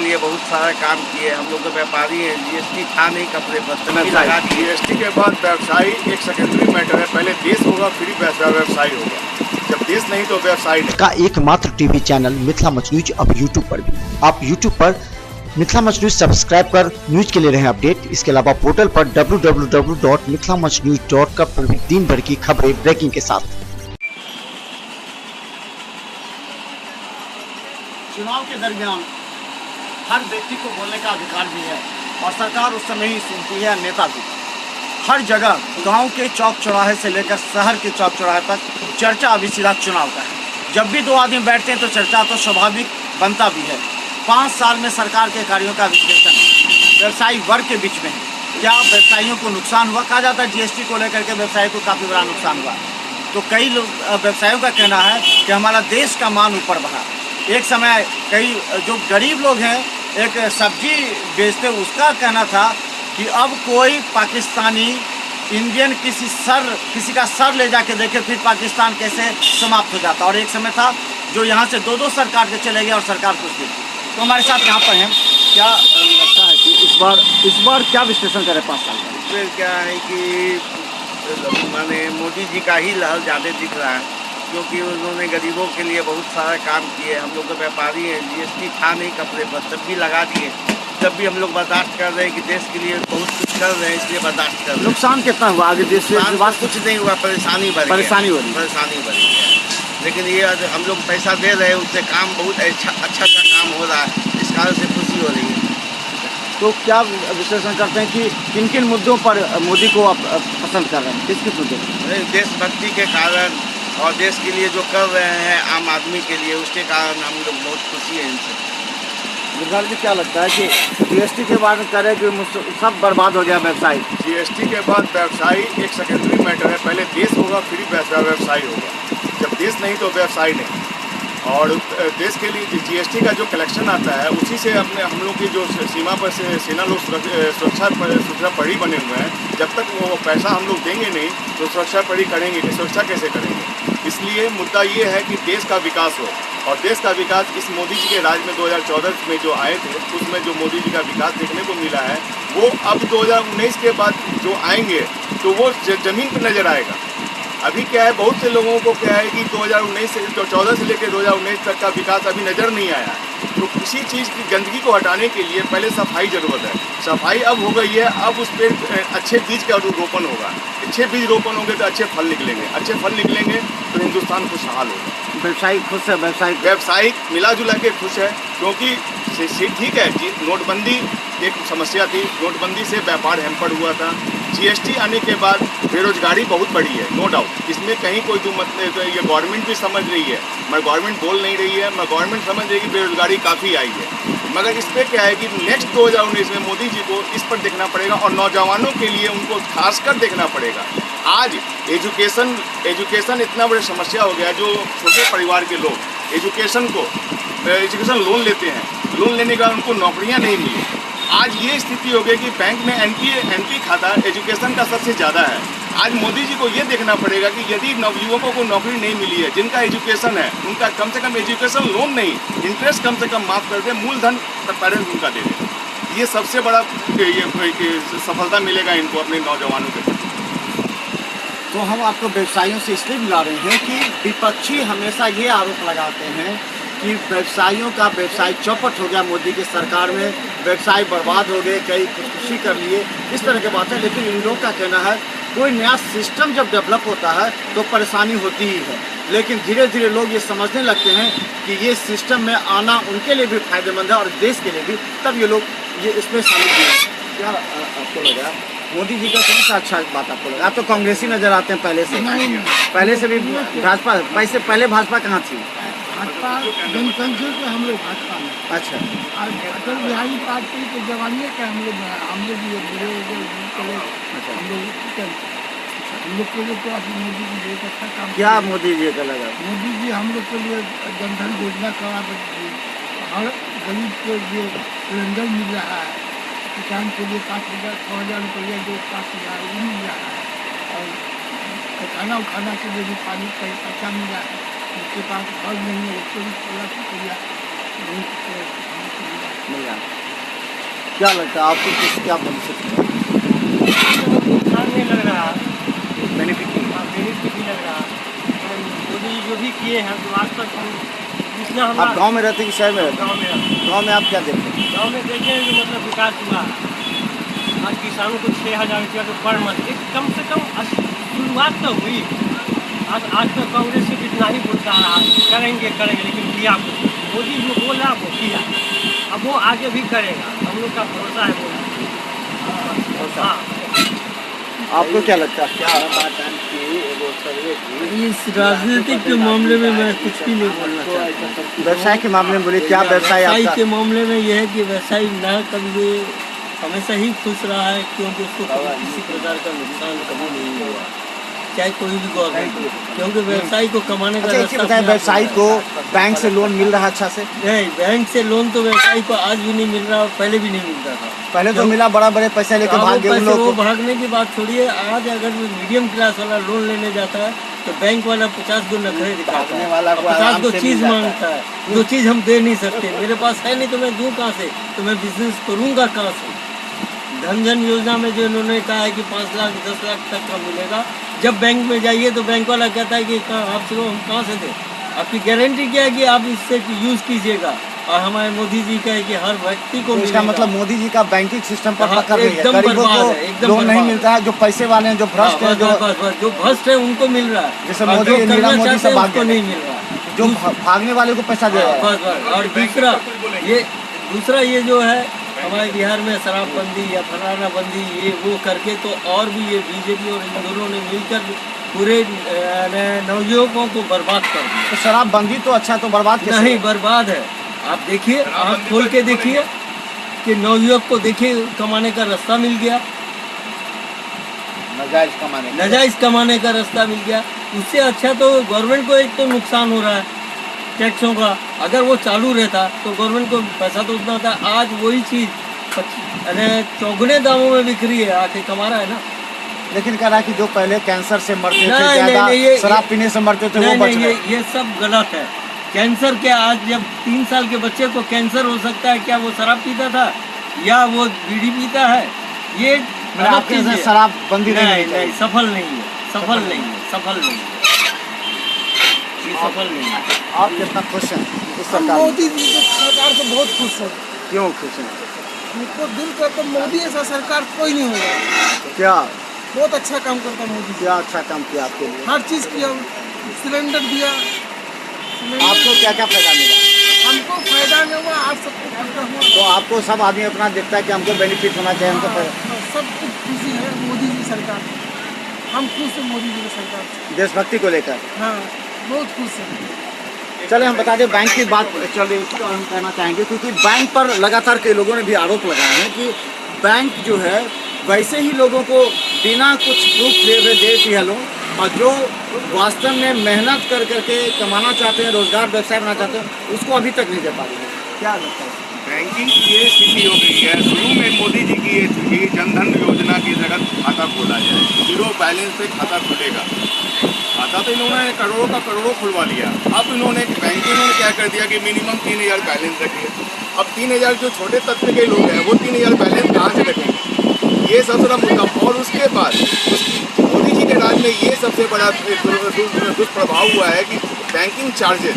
लिए बहुत सारा काम किए। हम लोग तो व्यापारी हैं, जीएसटी था नहीं कपड़े पर, तभी लगा दिए। जीएसटी के बाद व्यवसायी एक सेकेंडरी मैटर है। पहले देश होगा फिर व्यवसाय होगा। जब देश नहीं तो व्यवसाय नहीं। का एकमात्र TV channel Mithila much news अब यूट्यूब पर भी। आप यूट्यूब पर मिथिला मच न्यूज सब्सक्राइब कर न्यूज के लिए रहे अपडेट। इसके अलावा पोर्टल पर www.mithilamachnews.com पर भी दिन भर की खबरें ब्रेकिंग के साथ। चुनाव के दरमियान हर व्यक्ति को बोलने का अधिकार भी है और सरकार उस समय ही सुनती है, नेता भी। हर जगह गांव के चौक चौराहे से लेकर शहर के चौक चौराहे तक चर्चा अभी सीधा चुनाव का है। जब भी दो आदमी बैठते हैं तो चर्चा तो स्वाभाविक बनता भी है। 5 साल में सरकार के कार्यों का विश्लेषण व्यवसायी वर्ग के बीच में है। क्या व्यवसायियों को नुकसान हुआ? कहा जाता है जीएसटी को लेकर के व्यवसायी को काफ़ी बड़ा नुकसान हुआ। तो कई लोग व्यवसायियों का कहना है कि हमारा देश का मान ऊपर बढ़ा। एक समय कई जो गरीब लोग हैं, एक सब्जी बेचते, उसका कहना था कि अब कोई पाकिस्तानी इंडियन किसी का सर ले जाके देखे फिर पाकिस्तान कैसे समाप्त हो जाता। और एक समय था जो यहाँ से 2-2 सर काट के चले गए और सरकार कुछ नहीं। तो हमारे साथ यहाँ पर हैं, क्या लगता है कि इस बार क्या विश्लेषण करें 5 साल का? इसमें क्या है कि माने मोदी जी का ही लहर ज़्यादा दिख रहा है, क्योंकि उन्होंने गरीबों के लिए बहुत सारा काम किए। हम लोग तो व्यापारी हैं, जीएसटी था नहीं कपड़े पर, तब भी लगा दिए। तब भी हम लोग बर्दाश्त कर रहे हैं कि देश के लिए बहुत कुछ कर रहे हैं, इसलिए बर्दाश्त कर रहे हैं। नुकसान कितना हुआ? आगे देश से कुछ नहीं हुआ, परेशानी बढ़ी है। लेकिन ये हम लोग पैसा दे रहे हैं, उससे काम बहुत अच्छा काम हो रहा है, इस कारण से खुशी हो रही है। तो क्या विश्लेषण करते हैं कि किन किन मुद्दों पर मोदी को आप पसंद कर रहे हैं? किस किस मुद्दे? देशभक्ति के कारण और देश के लिए जो कर रहे हैं आम आदमी के लिए, उसके कारण हम लोग बहुत खुशी है इनसे। गुरगाल जी, क्या लगता है कि जीएसटी के बाद करें कि सब बर्बाद हो गया व्यवसाय? जीएसटी के बाद व्यवसायी एक सेकेंडरी मैटर है। पहले देश होगा फिर व्यवसाय होगा। जब देश नहीं तो व्यवसाय नहीं। और देश के लिए जीएसटी का जो कलेक्शन आता है, उसी से अपने हम लोग की जो सीमा पर से सेना लोग सुरक्षा पड़ी बने हुए हैं। जब तक वो पैसा हम लोग देंगे नहीं तो सुरक्षा पड़ी करेंगे कि सुरक्षा कैसे करेंगे? इसलिए मुद्दा ये है कि देश का विकास हो। और देश का विकास इस मोदी जी के राज में 2014 में जो आए थे, उसमें जो मोदी जी का विकास देखने को मिला है, वो अब 2019 के बाद जो आएंगे तो वो ज़मीन पर नज़र आएगा। अभी क्या है, बहुत से लोगों को क्या है कि 2014 से लेकर 2019 तक का विकास अभी नज़र नहीं आया। तो किसी चीज़ की गंदगी को हटाने के लिए पहले सफाई ज़रूरत है। सफाई अब हो गई है, अब उस पर अच्छे बीज का रोपण होगा। अच्छे बीज रोपण होंगे तो अच्छे फल निकलेंगे, अच्छे फल निकलेंगे तो हिंदुस्तान खुशहाल होगा। व्यवसायी खुश है? व्यवसायिक मिला जुला के खुश है, क्योंकि ठीक है जी, नोटबंदी एक समस्या थी। नोटबंदी से व्यापार हैम्पर हुआ था। जीएसटी आने के बाद बेरोजगारी बहुत बढ़ी है, नो डाउट। इसमें कहीं कोई दो मत नहीं। तो ये गवर्नमेंट भी समझ रही है, मगर गवर्नमेंट बोल नहीं रही है। मगर गवर्नमेंट समझ रही है कि बेरोजगारी काफ़ी आई है। मगर इस पर क्या है कि नेक्स्ट 2019 में मोदी जी को इस पर देखना पड़ेगा और नौजवानों के लिए उनको खासकर देखना पड़ेगा। आज एजुकेशन इतना बड़ी समस्या हो गया। जो छोटे परिवार के लोग एजुकेशन लोन लेते हैं, लोन लेने का उनको नौकरियां नहीं मिली। आज ये स्थिति हो गई कि बैंक में एनपी खाता एजुकेशन का सबसे ज़्यादा है। आज मोदी जी को ये देखना पड़ेगा कि यदि नवयुवकों को नौकरी नहीं मिली है, जिनका एजुकेशन है, उनका कम से कम एजुकेशन लोन नहीं, इंटरेस्ट कम से कम माफ़ कर दे, मूलधन पेरेंट्स उनका दे दे। ये सबसे बड़ा ये सफलता मिलेगा इनको अपने नौजवानों के प्रति। तो हम आपको व्यवसायियों से इसलिए मिला रहे हैं कि विपक्षी हमेशा ये आरोप लगाते हैं कि व्यवसायियों का व्यवसाय चौपट हो गया मोदी की सरकार में, व्यवसाय बर्बाद हो गए, कई खुदकुशी कर लिए, इस तरह की बात है। लेकिन इन लोगों का कहना है कोई नया सिस्टम जब डेवलप होता है तो परेशानी होती ही है, लेकिन धीरे धीरे लोग ये समझने लगते हैं कि ये सिस्टम में आना उनके लिए भी फायदेमंद है और देश के लिए भी, तब ये लोग ये इसमें शामिल हुए। क्या आपको लगा मोदी जी का कौन सा अच्छा बात आपको लगा? आप तो कांग्रेसी नजर आते हैं पहले से। पहले से भी भाजपा, वैसे पहले भाजपा कहाँ थी? भाजपा जनसंख्या के हम लोग भाजपा में। अच्छा। और अटल बिहारी पार्टी के जमाने का हम लोग ये बुरे हम लोग के लिए तो अभी मोदी जी बहुत अच्छा काम। क्या मोदी जी का लगा? मोदी जी हम लोग के लिए जनधन योजना करा, हर गरीब को ये सिलेंडर मिल रहा है, किसान के लिए 5,000 रुपया जो 5,000 मिल रहा है, और खाना के लिए भी पानी का पैसा मिल रहा है। उसके पास घर नहीं है, उसको भी 16 रुपया मिल रहा है। क्या लगता है आपको, किस क्या बेनिफिट है? नुकसान नहीं लग रहा, बेनिफिट बेनिफिट भी लग रहा। मोदी जो भी किए हैं तो आज तक हम जितना आप हमारा गांव में रहते हैं कि शहर में रहते गाँव में हैं? गांव में आप क्या देखते हैं? गाँव में देखे हैं जो मतलब विकास हुआ है। आज किसानों को 6,000 रुपया तो पर मंथ, एक कम से कम शुरुआत तो हुई। आज तो कांग्रेस से इतना ही बोलता रहा करेंगे करेंगे, लेकिन किया कुछ। मोदी जो बोला वो किया, अब वो आगे भी करेगा, हम लोग का भरोसा है बोला। हाँ, आपको क्या लगता है, क्या इस राजनीतिक के मामले में मैं कुछ भी नहीं बोलना चाहता। व्यवसाय के मामले में बोलिए, क्या व्यवसाय व्यवसाय आपका? के मामले में यह है कि व्यवसायी ना कभी हमेशा ही खुश रहा है, क्योंकि उसको कभी किसी प्रकार का नुकसान कभी नहीं हुआ, चाहे कोई भी गवर्नमेंट हो, क्योंकि व्यवसायी को कमाने का अच्छा, एक चीज बताएं, व्यवसायी को बैंक से लोन मिल रहा है अच्छा से? नहीं, बैंक से लोन तो व्यवसायी को आज भी नहीं मिल रहा और पहले भी नहीं मिलता था। पहले तो मिला, बड़ा बड़े पैसे लेकर भाग गए उन लोग वो को। भागने की बात छोड़िए, आज अगर मीडियम क्लास वाला लोन लेने जाता है तो बैंक वाला 50 गो नखरे दिखाता भागने है, वाला को 50 आराम गो से चीज मिल जाता है। मांगता है, जो चीज हम दे नहीं सकते। मेरे पास है नहीं तो मैं दूं कहाँ से, तो मैं बिजनेस करूंगा कहाँ से? धन योजना में जो इन्होंने कहा है कि 5 लाख 10 लाख तक का मिलेगा, जब बैंक में जाइए तो बैंक वाला कहता है कि आपसे हम कहाँ से दें? आपकी गारंटी क्या है कि आप इससे यूज कीजिएगा? और हमारे मोदी जी का है कि हर व्यक्ति को तो इसका मिलेगा। मतलब मोदी जी का बैंकिंग सिस्टम पर हाँ, पकड़ नहीं है, एकदम गरीबों बर्बाद को है, एकदम लोन नहीं बर्बाद। मिलता है, जो पैसे वाले हैं, जो भ्रष्ट हैं, जो भ्रष्ट है उनको मिल रहा है, जैसे और मोदी जो नीरव करना मोदी चाहते से हैं भाग उसको गए। नहीं मिल रहा। जो भागने वाले को पैसा दे रहा है। बस। और दूसरा ये जो है हमारे बिहार में शराबबंदी या फलाना बंदी ये वो करके, तो और भी ये बीजेपी और इन दोनों ने मिलकर पूरे नवयुवकों को बर्बाद कर दिया। तो शराबबंदी तो अच्छा, तो बर्बाद कैसे? नहीं, बर्बाद है। आप देखिए, आँख खोल के देखिए कि नवयुवक को देखिए कमाने का रास्ता मिल गया, नाजायज कमाने का। नाजायज कमाने का रास्ता मिल गया। उससे अच्छा तो गवर्नमेंट को एक तो नुकसान हो रहा है टैक्सों का, अगर वो चालू रहता तो गवर्नमेंट को पैसा तो उतना था। आज वही चीज़ चौगुने दामों में बिक रही है, आके कमा रहा है ना। लेकिन कह रहा है कि जो पहले कैंसर से मरते थे, नहीं, ज्यादा नहीं, ये- शराब पीने से मरते थे, वो नहीं, बच नहीं, गए। ये सब गलत है। कैंसर क्या, आज जब 3 साल के बच्चे को कैंसर हो सकता है, क्या वो शराब पीता था या वो बीड़ी पीता है? ये मतलब गलत आपके चीज़ से है। शराबबंदी नहीं नहीं, होनी चाहिए। नहीं, सफल नहीं है, सफल नहीं है, सफल नहीं है, ये सफल नहीं है। आप कितना खुश हैं इस हम सरकार में? मोदी जी की सरकार से बहुत खुश है। क्यों खुश हैं? हमको दिल करता मोदी ऐसा सरकार कोई नहीं होगा। क्या बहुत अच्छा काम करता मोदी जी, क्या अच्छा काम किया आपके लिए? हर चीज़ किया, सिलेंडर दिया। आपको क्या क्या फायदा मिला? हमको फायदा नहीं हुआ, आज सबको फायदा हुआ। तो आपको सब आदमी अपना देखता है कि हमको बेनिफिट होना चाहिए, हमको फायदा। सब कुछ खुशी है मोदी जी सरकार, हम खुश हैं मोदी जी की सरकार से। देशभक्ति को लेकर हाँ, बहुत खुश हैं। चले हम बता दें, बैंक की बात चल रही थी, हम कहना चाहेंगे क्योंकि बैंक पर लगातार कई लोगों ने भी आरोप लगाए हैं कि बैंक जो है वैसे ही लोगों को बिना कुछ प्रूफ दिए हुए देती है लोन, और जो वास्तव में मेहनत कर करके कमाना चाहते हैं, रोजगार व्यवसाय बनाना चाहते हैं, उसको अभी तक नहीं दे पा रही है। क्या लगता है? बैंकिंग की ये स्थिति हो गई है। शुरू में मोदी जी की ये थी कि जनधन योजना की जगह खाता खोला जाए, 0 बैलेंस पे खाता खुलेगा। खाता तो इन्होंने करोड़ों का करोड़ों खुलवा लिया। अब इन्होंने बैंकिंग में क्या कर दिया कि मिनिमम 3,000 बैलेंस रखिए। अब 3,000 जो छोटे तबके के लोग हैं वो 3,000 बैलेंस कहाँ से रखेंगे? ये सबसे बड़ा मुद्दा। और उसके बाद मोदी जी के राज में ये सबसे बड़ा दुष्प्रभाव हुआ है कि बैंकिंग चार्जेस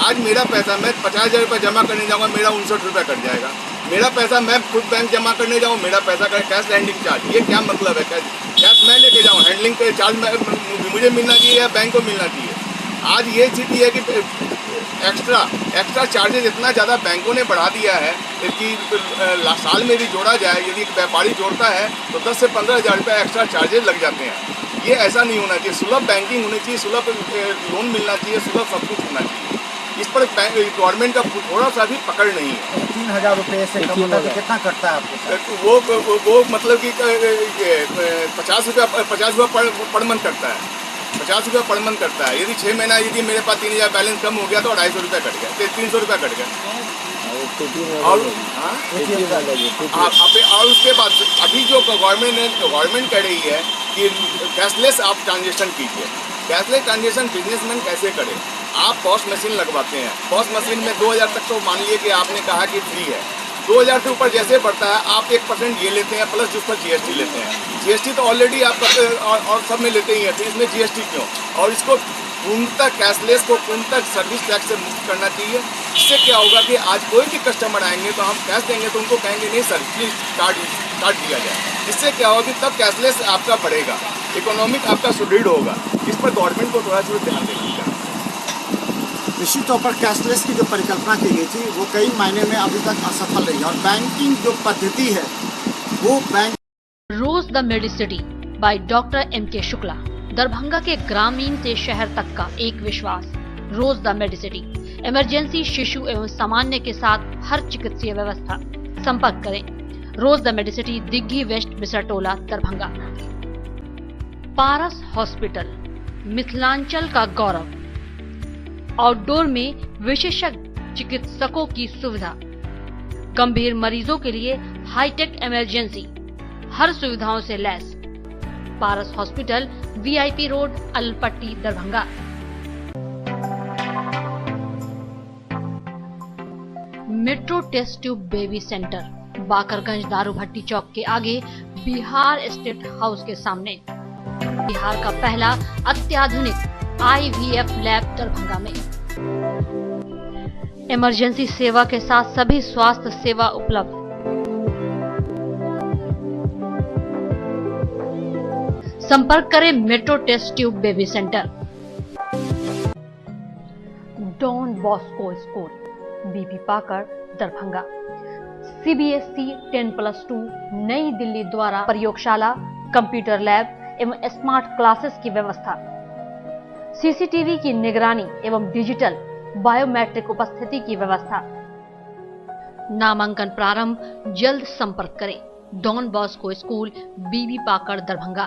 आज मेरा पैसा मैं 50,000 रुपये जमा करने जाऊँगा, मेरा 59 रुपये कट जाएगा। मेरा पैसा मैं खुद बैंक जमा करने जाऊँ, मेरा पैसा का कैश हैंडलिंग चार्ज, ये क्या मतलब है? कैश मैं लेके जाऊँ, हैंडलिंग के चार्ज मुझे मिलना चाहिए या बैंक को मिलना चाहिए? आज ये स्थिति है कि एक्स्ट्रा चार्जेस इतना ज़्यादा बैंकों ने बढ़ा दिया है कि साल में भी जोड़ा जाए, यदि एक व्यापारी जोड़ता है तो 10 से 15,000 रुपये एक्स्ट्रा चार्जेस लग जाते हैं। ये ऐसा नहीं होना चाहिए। सुलभ बैंकिंग होनी चाहिए, सुलभ लोन मिलना चाहिए, सुलभ सब कुछ होना चाहिए। इस पर गवर्नमेंट का थोड़ा सा भी पकड़ नहीं है। 3,000 रुपये से कम होता है तो कितना कटता है आपको? वो मतलब कि 50 रुपये पर मंथ करता है, 50 रुपये पर मंथ करता है। यदि 6 महीना यदि मेरे पास 3,000 बैलेंस कम हो गया तो 250 रुपये कट गया, 300 रुपये कट गया। और और उसके बाद अभी जो गवर्नमेंट कह रही है कि कैशलेस आप ट्रांजेक्शन कीजिए। कैशलेस ट्रांजेक्शन बिजनेसमैन कैसे करे? आप पॉस मशीन लगवाते हैं, पॉस मशीन में 2000 तक तो मान लिए कि आपने कहा कि फ्री है, 2000 से ऊपर जैसे बढ़ता है आप 1% ये लेते हैं प्लस जिस पर जीएसटी लेते हैं। जीएसटी तो ऑलरेडी आप करते और सब में लेते ही हैं, तो इसमें जीएसटी क्यों? और इसको पूर्णतः कैशलेस को पूर्णतः सर्विस टैक्स से मुक्त करना चाहिए। इससे क्या होगा कि आज कोई भी कस्टमर आएंगे तो हम कैश देंगे तो उनको कहेंगे नहीं सर प्लीज़ कार्ड दिया जाए। इससे क्या होगा कि तब कैशलेस आपका बढ़ेगा, इकोनॉमिक आपका सुदृढ़ होगा। इस पर गवर्नमेंट को थोड़ा सा ध्यान देना चाहिए। निश्चित तौर पर कैशलेस की जो परिकल्पना की गई थी वो कई मायने में अभी तक असफल रही और बैंकिंग जो पद्धति है वो bank rose the Medicity by doctor M.K. Shukla, Darbhanga के ग्रामीण से शहर तक का एक विश्वास। रोज द मेडिसिटी, इमरजेंसी, शिशु एवं सामान्य के साथ हर चिकित्सीय व्यवस्था। संपर्क करें Rose the Medicity, Digghi west, Bisartola, Darbhanga. Paras hospital, Mithilanchal का गौरव। आउटडोर में विशेषज्ञ चिकित्सकों की सुविधा, गंभीर मरीजों के लिए हाईटेक इमरजेंसी, हर सुविधाओं से लैस। Paras hospital, VIP road, Alpatti, Darbhanga. Metro test tube baby centre, Bakarganj Darubhatti Chowk के आगे, बिहार स्टेट हाउस के सामने। बिहार का पहला अत्याधुनिक IVF लैब दरभंगा में। इमरजेंसी सेवा के साथ सभी स्वास्थ्य सेवा उपलब्ध। संपर्क करें metro test tube baby centre. Don Bosco school, BP पाकर, दरभंगा। CBSE 10+2 नई दिल्ली द्वारा प्रयोगशाला, कंप्यूटर लैब एवं स्मार्ट क्लासेस की व्यवस्था। CCTV की निगरानी एवं डिजिटल बायोमेट्रिक उपस्थिति की व्यवस्था। नामांकन प्रारंभ, जल्द संपर्क करें। डॉन बॉस्को स्कूल, BP पाकर, दरभंगा।